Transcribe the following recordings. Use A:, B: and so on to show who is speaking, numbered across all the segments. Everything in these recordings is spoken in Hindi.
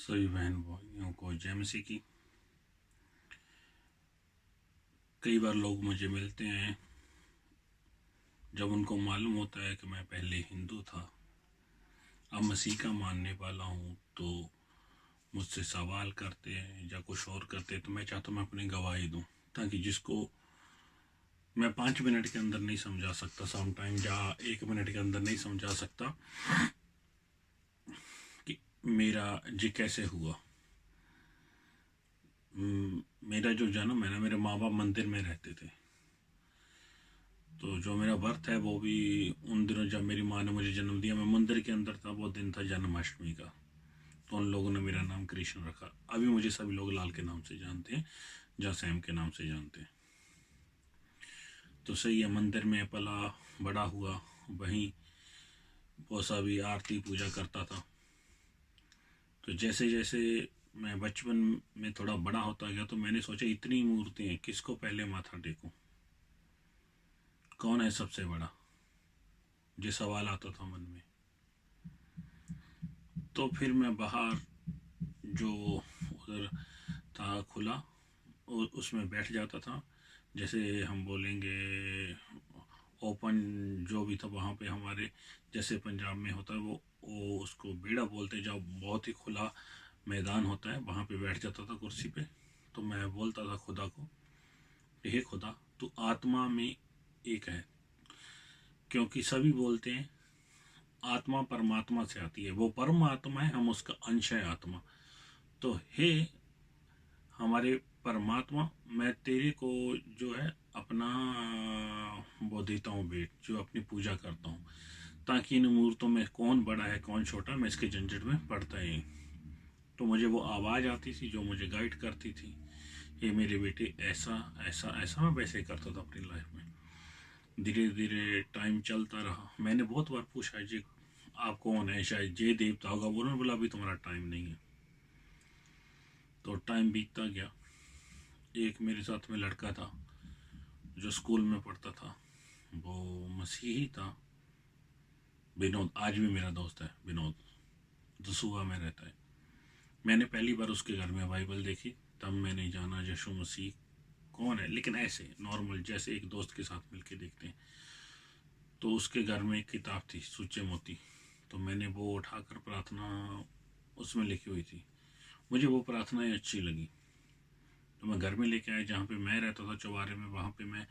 A: सभी बहन भाइयों को जय मसीह की। कई बार लोग मुझे मिलते हैं जब उनको मालूम होता है कि मैं पहले हिंदू था, अब मसीह का मानने वाला हूँ, तो मुझसे सवाल करते हैं या कुछ और करते हैं। तो मैं चाहता हूँ मैं अपनी गवाही दूँ, ताकि जिसको मैं 5 मिनट के अंदर नहीं समझा सकता, समटाइम या 1 मिनट के अंदर नहीं समझा सकता कि मेरा जी कैसे हुआ। मेरा जो जन्म है ना, मेरे माँ बाप मंदिर में रहते थे, तो जो मेरा बर्थ है वो भी उन दिनों जब मेरी माँ ने मुझे जन्म दिया, मैं मंदिर के अंदर था। वो दिन था जन्माष्टमी का, तो उन लोगों ने मेरा नाम कृष्ण रखा। अभी मुझे सभी लोग लाल के नाम से जानते हैं या सैम के नाम से जानते हैं। तो सही है, मंदिर में पला बड़ा हुआ, वहीं वो सभी आरती पूजा करता था। तो जैसे जैसे मैं बचपन में थोड़ा बड़ा होता गया, तो मैंने सोचा इतनी मूर्ति हैं, किसको पहले माथा टेकूं, कौन है सबसे बड़ा, ये सवाल आता था मन में। तो फिर मैं बाहर जो उधर था खुला, उसमें बैठ जाता था। जैसे हम बोलेंगे ओपन जो भी था वहाँ पे हमारे, जैसे पंजाब में होता है वो उसको बेड़ा बोलते, जब बहुत ही खुला मैदान होता है वहाँ पे बैठ जाता था कुर्सी पे। तो मैं बोलता था खुदा को, हे खुदा, तू आत्मा में एक है, क्योंकि सभी बोलते हैं आत्मा परमात्मा से आती है, वो परमात्मा है, हम उसका अंश है आत्मा। तो हे हमारे परमात्मा, मैं तेरे को जो है अपना वो देता हूँ भेंट, जो अपनी पूजा करता हूँ, ताकि इन मूर्तों में कौन बड़ा है कौन छोटा, मैं इसके झंझट में पड़ता ही। तो मुझे वो आवाज़ आती थी जो मुझे गाइड करती थी, ये मेरे बेटे ऐसा ऐसा ऐसा। मैं वैसे ही करता था अपनी लाइफ में। धीरे धीरे टाइम चलता रहा। मैंने बहुत बार पूछा जी आप कौन है, शायद जय देवता होगा। उन्होंने बोला अभी तुम्हारा टाइम नहीं है। तो टाइम बीतता गया। एक मेरे साथ में लड़का था जो स्कूल में पढ़ता था, वो मसीही था, विनोद। आज भी मेरा दोस्त है विनोद, दसूहा में रहता है। मैंने पहली बार उसके घर में बाइबल देखी, तब मैंने जाना यीशु मसीह कौन है, लेकिन ऐसे नॉर्मल जैसे एक दोस्त के साथ मिलके देखते हैं। तो उसके घर में एक किताब थी सुच्चे मोती, तो मैंने वो उठाकर प्रार्थना उसमें लिखी हुई थी, मुझे वो प्रार्थनाएं अच्छी लगी। तो मैं घर में लेके आया, जहाँ पे मैं रहता था चौबारे में, वहाँ पे मैं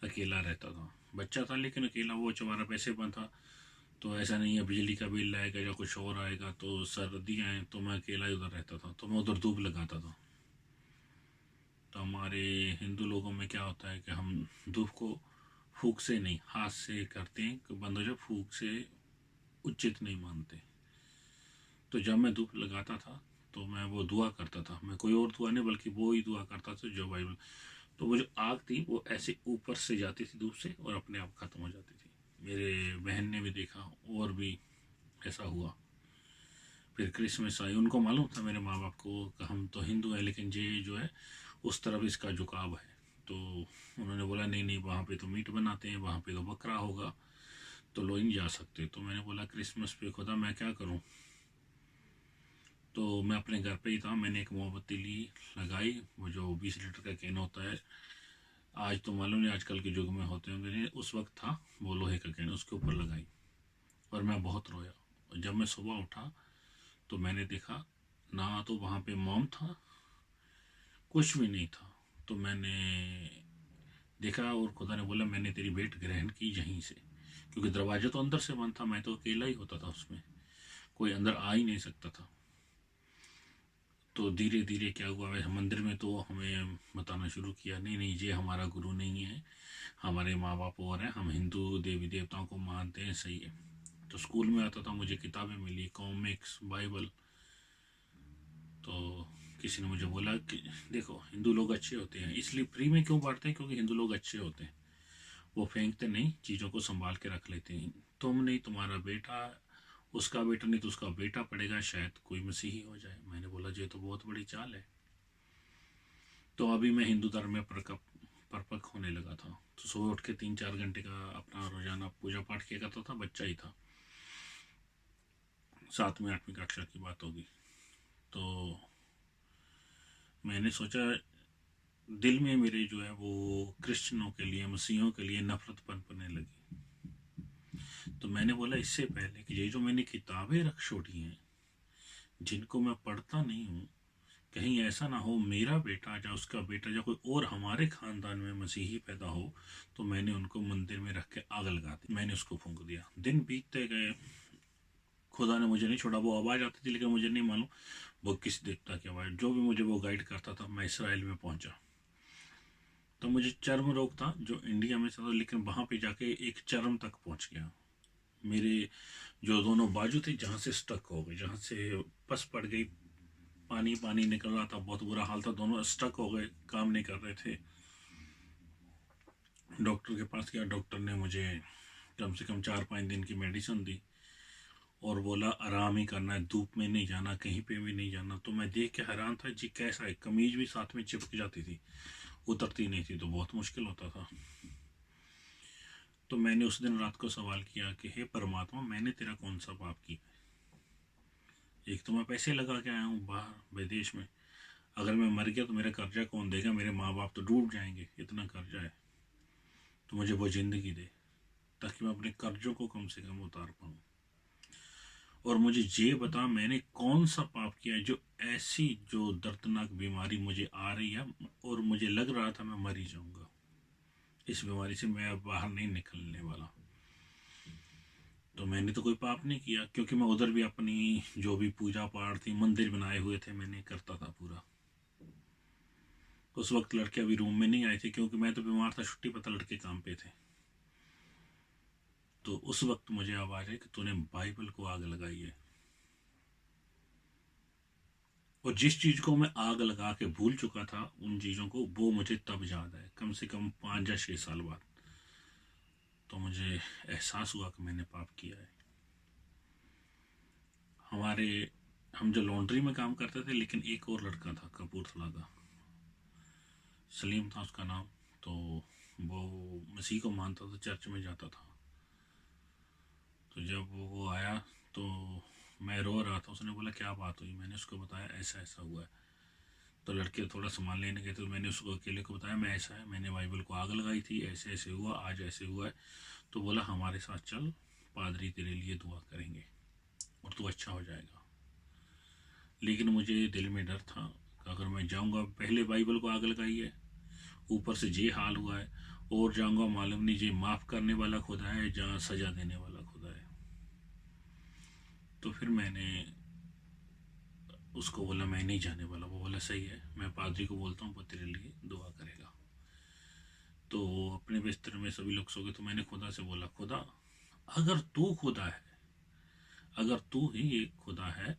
A: अकेला रहता था। बच्चा था लेकिन अकेला। वो चौबारा पैसे बंद था, तो ऐसा नहीं है बिजली का बिल आएगा या कुछ और आएगा, तो सर्दियाँ हैं तो मैं अकेला ही उधर रहता था। तो मैं उधर धूप लगाता था। तो हमारे हिंदू लोगों में क्या होता है कि हम धूप को फूंक से नहीं हाथ से करते हैं, कि बंद हो जाए, फूंक से उचित नहीं मानते। तो जब मैं धूप लगाता था तो मैं वो दुआ करता था, मैं कोई और दुआ नहीं बल्कि वो ही दुआ करता था जो बाइबल। तो वो जो आग थी वो ऐसे ऊपर से जाती थी धूप से और अपने आप खत्म हो जाती थी। मेरे बहन ने भी देखा और भी ऐसा हुआ। फिर क्रिसमस आई, उनको मालूम था मेरे माँ बाप को कि हम तो हिंदू हैं, लेकिन ये जो है उस तरफ इसका झुकाव है। तो उन्होंने बोला नहीं नहीं, वहाँ पे तो मीट बनाते हैं, वहाँ पे तो बकरा होगा, तो लोग नहीं जा सकते। तो मैंने बोला क्रिसमस पे खुदा मैं क्या करूँ। तो मैं अपने घर पे ही था, मैंने एक मोमबत्ती ली, लगाई, वो जो 20 लीटर का कैन होता है, आज तो मालूम नहीं आजकल के युग में होते होंगे, नहीं उस वक्त था, वो लोहे का कैन, उसके ऊपर लगाई। और मैं बहुत रोया। और जब मैं सुबह उठा तो मैंने देखा ना तो वहाँ पे मॉम था, कुछ भी नहीं था। तो मैंने देखा और खुदा ने बोला मैंने तेरी भेंट ग्रहण की यहीं से, क्योंकि दरवाजा तो अंदर से बंद था, मैं तो अकेला ही होता था उसमें, कोई अंदर आ ही नहीं सकता था। तो धीरे धीरे क्या हुआ, वैसे मंदिर में तो हमें बताना शुरू किया नहीं नहीं ये हमारा गुरु नहीं है, हमारे माँ बाप और हैं, हम हिंदू देवी देवताओं को मानते हैं, सही है। तो स्कूल में आता था, मुझे किताबें मिली, कॉमिक्स, बाइबल। तो किसी ने मुझे बोला कि देखो हिंदू लोग अच्छे होते हैं, इसलिए फ्री में क्यों बांटते हैं, क्योंकि हिंदू लोग अच्छे होते हैं, वो फेंकते नहीं, चीज़ों को संभाल के रख लेते हैं। तुम नहीं, तुम्हारा बेटा, उसका बेटा नहीं तो उसका बेटा पड़ेगा, शायद कोई मसीही हो जाए। मैंने बोला ये तो बहुत बड़ी चाल है। तो अभी मैं हिंदू धर्म में परपक होने लगा था। तो सुबह उठ के 3-4 घंटे का अपना रोजाना पूजा पाठ किया करता था, बच्चा ही था, 7वीं 8वीं कक्षा की बात होगी। तो मैंने सोचा, दिल में मेरे जो है वो क्रिश्चियनों के लिए, मसीहों के लिए नफरत पनपने लगी। तो मैंने बोला इससे पहले कि ये जो मैंने किताबें रख छोड़ी हैं, जिनको मैं पढ़ता नहीं हूँ, कहीं ऐसा ना हो मेरा बेटा या उसका बेटा या कोई और हमारे खानदान में मसीही पैदा हो, तो मैंने उनको मंदिर में रख के आग लगा दी, मैंने उसको फूंक दिया। दिन बीतते गए, खुदा ने मुझे नहीं छोड़ा। वो आवाज़ आती थी लेकिन मुझे नहीं मालूम वो किस देवता की आवाज़। जो भी मुझे वो गाइड करता था, मैं इसराइल में पहुंचा। तो मुझे चर्म रोग था जो इंडिया में था, लेकिन वहाँ पे जाके एक चर्म तक पहुँच गया। मेरे जो दोनों बाजू थे, जहाँ से स्टक हो गए, जहाँ से पस पड़ गई, पानी पानी निकल रहा था, बहुत बुरा हाल था, दोनों स्टक हो गए, काम नहीं कर रहे थे। डॉक्टर के पास गया, डॉक्टर ने मुझे कम से कम 4-5 दिन की मेडिसिन दी और बोला आराम ही करना है, धूप में नहीं जाना, कहीं पे भी नहीं जाना। तो मैं देख के हैरान था जी, कैसा है, कमीज भी साथ में चिपक जाती थी, उतरती नहीं थी, तो बहुत मुश्किल होता था। तो मैंने उस दिन रात को सवाल किया कि हे परमात्मा, मैंने तेरा कौन सा पाप किया? एक तो मैं पैसे लगा के आया हूँ बाहर विदेश में, अगर मैं मर गया तो मेरा कर्जा कौन देगा? मेरे माँ बाप तो डूब जाएंगे, इतना कर्जा है। तो मुझे वो ज़िंदगी दे ताकि मैं अपने कर्जों को कम से कम उतार पाऊँ। और मुझे ये बता, मैंने कौन सा पाप किया है जो ऐसी जो दर्दनाक बीमारी मुझे आ रही है और मुझे लग रहा था मैं मर ही जाऊँगा, इस बीमारी से मैं अब बाहर नहीं निकलने वाला। तो मैंने तो कोई पाप नहीं किया, क्योंकि मैं उधर भी अपनी जो भी पूजा पाठ थी, मंदिर बनाए हुए थे, मैंने करता था पूरा। उस वक्त लड़के अभी रूम में नहीं आए थे, क्योंकि मैं तो बीमार था, छुट्टी पता लड़के काम पे थे। तो उस वक्त मुझे आवाज़ है कि तूने बाइबल को आग लगाई है। और जिस चीज़ को मैं आग लगा के भूल चुका था, उन चीज़ों को, वो मुझे तब याद है, कम से कम 5 या 6 साल बाद। तो मुझे एहसास हुआ कि मैंने पाप किया है। हमारे हम जो लॉन्ड्री में काम करते थे, लेकिन एक और लड़का था कपूरथला का, सलीम था उसका नाम। तो वो मसीह को मानता था, चर्च में जाता था। तो जब वो आया तो मैं रो रहा था, उसने बोला क्या बात हुई? मैंने उसको बताया ऐसा ऐसा हुआ है। तो लड़के थोड़ा सामान लेने गए, तो मैंने उसको अकेले को बताया मैं ऐसा है, मैंने बाइबल को आग लगाई थी, ऐसे ऐसे हुआ, आज ऐसे हुआ है। तो बोला हमारे साथ चल, पादरी तेरे लिए दुआ करेंगे और तू अच्छा हो जाएगा। लेकिन मुझे दिल में डर था कि अगर मैं जाऊंगा, पहले बाइबल को आग लगाई है, ऊपर से ये हाल हुआ है, और जाऊंगा मालूम नहीं ये माफ़ करने वाला खुदा है जहाँ सज़ा देने वाला खुदा है। तो फिर मैंने उसको बोला मैं नहीं जाने वाला। वो बोला सही है, मैं पादरी को बोलता हूँ वो तेरे लिए दुआ करेगा। तो अपने बिस्तर में सभी लोग सो गए। तो मैंने खुदा से बोला, खुदा अगर तू खुदा है, अगर तू ही एक खुदा है,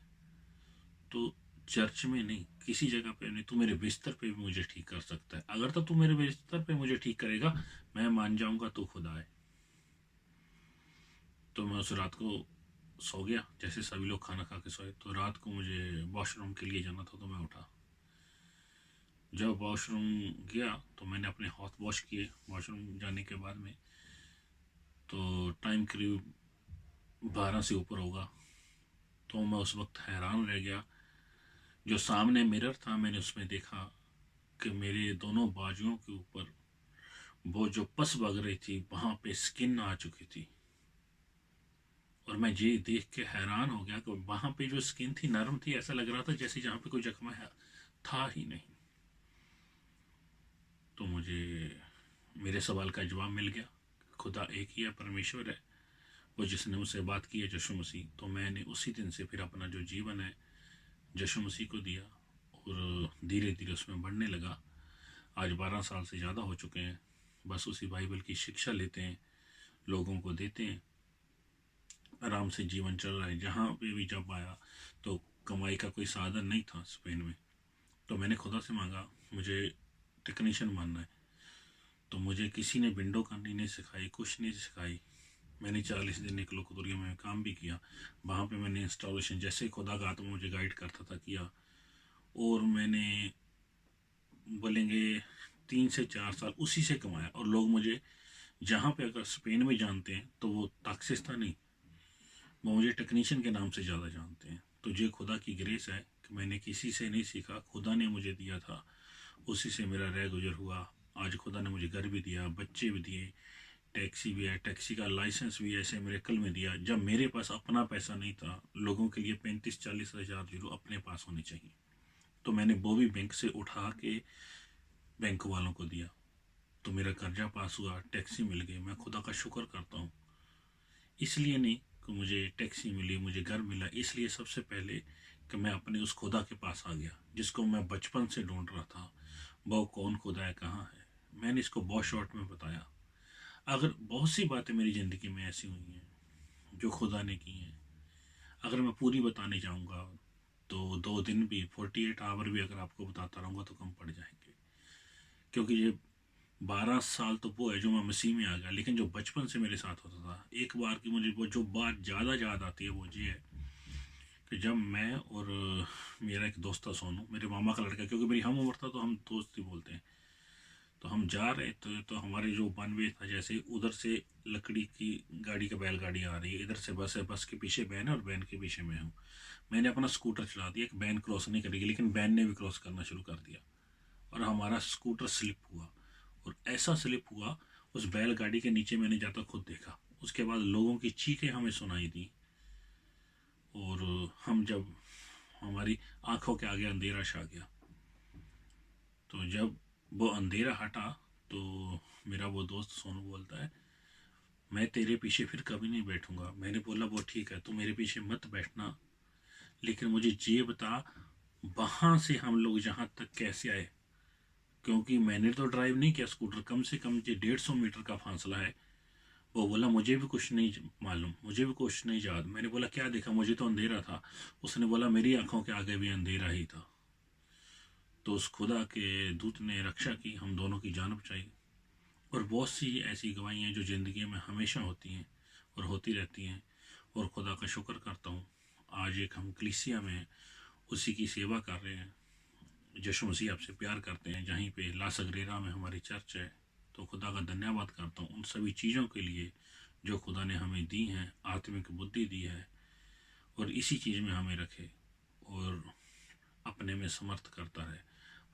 A: तो चर्च में नहीं, किसी जगह पे नहीं, तू मेरे बिस्तर पे भी मुझे ठीक कर सकता है। अगर तो तू मेरे बिस्तर पे मुझे ठीक करेगा, मैं मान जाऊंगा तू खुदा है। तो मैं उस रात को सो गया, जैसे सभी लोग खाना खा के सोए। तो रात को मुझे वॉशरूम के लिए जाना था, तो मैं उठा। जब वॉशरूम गया तो मैंने अपने हाथ वॉश किए वॉशरूम जाने के बाद में। तो टाइम करीब 12 से ऊपर होगा। तो मैं उस वक्त हैरान रह गया। जो सामने मिरर था, मैंने उसमें देखा कि मेरे दोनों बाजुओं के ऊपर वो जो पस बग रही थी, वहाँ पे स्किन आ चुकी थी। और मैं ये देख के हैरान हो गया कि वहाँ पे जो स्किन थी नरम थी, ऐसा लग रहा था जैसे जहाँ पे कोई जख्म है था ही नहीं। तो मुझे मेरे सवाल का जवाब मिल गया, खुदा एक ही है, परमेश्वर है, वो जिसने मुझसे बात की है, यीशु मसीह। तो मैंने उसी दिन से फिर अपना जो जीवन है यीशु मसीह को दिया और धीरे धीरे उसमें बढ़ने लगा। आज 12 साल से ज़्यादा हो चुके हैं, बस उसी बाइबल की शिक्षा लेते हैं, लोगों को देते हैं, आराम से जीवन चल रहा है। जहाँ पे भी जब आया तो कमाई का कोई साधन नहीं था स्पेन में। तो मैंने खुदा से मांगा मुझे टेक्नीशियन बनना है। तो मुझे किसी ने विंडो करनी नहीं सिखाई, कुछ नहीं सिखाई। मैंने 40 दिन एक लोकदुर्ग में काम भी किया। वहाँ पे मैंने इंस्टॉलेशन, जैसे खुदा का आत्मा मुझे गाइड करता था, किया। और मैंने बोलेंगे 3 से 4 साल उसी से कमाया। और लोग मुझे जहाँ पे अगर स्पेन में जानते हैं तो वो ताक्सिस था नहीं, वो मुझे टेक्नीशियन के नाम से ज़्यादा जानते हैं। तो ये खुदा की ग्रेस है कि मैंने किसी से नहीं सीखा, खुदा ने मुझे दिया था, उसी से मेरा रह गुजर हुआ। आज खुदा ने मुझे घर भी दिया, बच्चे भी दिए, टैक्सी भी है, टैक्सी का लाइसेंस भी ऐसे मेरे कल में दिया। जब मेरे पास अपना पैसा नहीं था, लोगों के लिए 35-40 हज़ार यूरो अपने पास होने चाहिए, तो मैंने वो भी बैंक से उठा के बैंक वालों को दिया, तो मेरा कर्जा पास हुआ, टैक्सी मिल गई। मैं खुदा का शुक्र करता हूँ। इसलिए नहीं कि मुझे टैक्सी मिली, मुझे घर मिला, इसलिए सबसे पहले कि मैं अपने उस खुदा के पास आ गया जिसको मैं बचपन से ढूंढ रहा था। वो कौन खुदा है, कहाँ है? मैंने इसको बहुत शॉर्ट में बताया। अगर बहुत सी बातें मेरी ज़िंदगी में ऐसी हुई हैं जो खुदा ने की हैं, अगर मैं पूरी बताने जाऊंगा तो 2 दिन भी, 48 आवर भी अगर आपको बताता रहूँगा तो कम पड़ जाएंगे। क्योंकि ये 12 साल तो वो है जो मैं मसीह में आ गया, लेकिन जो बचपन से मेरे साथ होता था, एक बार की मुझे वो जो बात ज़्यादा याद आती है वो ये है कि जब मैं और मेरा एक दोस्त था सोनू, मेरे मामा का लड़का, क्योंकि मेरी हम उम्र था तो हम दोस्त ही बोलते हैं, तो हम जा रहे थे, तो हमारे जो वन वे था, जैसे उधर से लकड़ी की गाड़ी का बैलगाड़ी आ रही है, इधर से बस है, बस के पीछे वैन है और वैन के पीछे मैं हूँ। मैंने अपना स्कूटर चला दिया, एक वैन क्रॉस नहीं करेगी, लेकिन वैन ने भी क्रॉस करना शुरू कर दिया और हमारा स्कूटर स्लिप हुआ। और ऐसा स्लिप हुआ, उस बैलगाड़ी के नीचे मैंने जाता खुद देखा। उसके बाद लोगों की चीखें हमें सुनाई दी, और हम जब, हमारी आंखों के आगे अंधेरा छा गया। तो जब वो अंधेरा हटा तो मेरा वो दोस्त सोनू बोलता है, मैं तेरे पीछे फिर कभी नहीं बैठूंगा। मैंने बोला वो ठीक है, तू मेरे पीछे मत बैठना, लेकिन मुझे ये बता वहाँ से हम लोग यहाँ तक कैसे आए, क्योंकि मैंने तो ड्राइव नहीं किया स्कूटर, कम से कम ये 150 मीटर का फासला है। वो बोला मुझे भी कुछ नहीं मालूम, मुझे भी कुछ नहीं याद। मैंने बोला क्या देखा, मुझे तो अंधेरा था। उसने बोला मेरी आंखों के आगे भी अंधेरा ही था। तो उस खुदा के दूत ने रक्षा की, हम दोनों की जान बचाई। और बहुत सी ऐसी गवाहियाँ जो ज़िंदगी में हमेशा होती हैं और होती रहती हैं, और खुदा का शुक्र करता हूँ आज एक हम कलीसिया में हैं, उसी की सेवा कर रहे हैं। यीशु मसीह आपसे प्यार करते हैं, जहीं पे ला सगरेरा में हमारी चर्च है। तो खुदा का धन्यवाद करता हूँ उन सभी चीज़ों के लिए जो खुदा ने हमें दी हैं, आत्मिक बुद्धि दी है, और इसी चीज़ में हमें रखे और अपने में समर्थ करता रहे।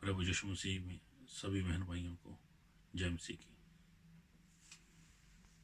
A: प्रभु यीशु मसीह में सभी बहन भाइयों को जय मसीह की।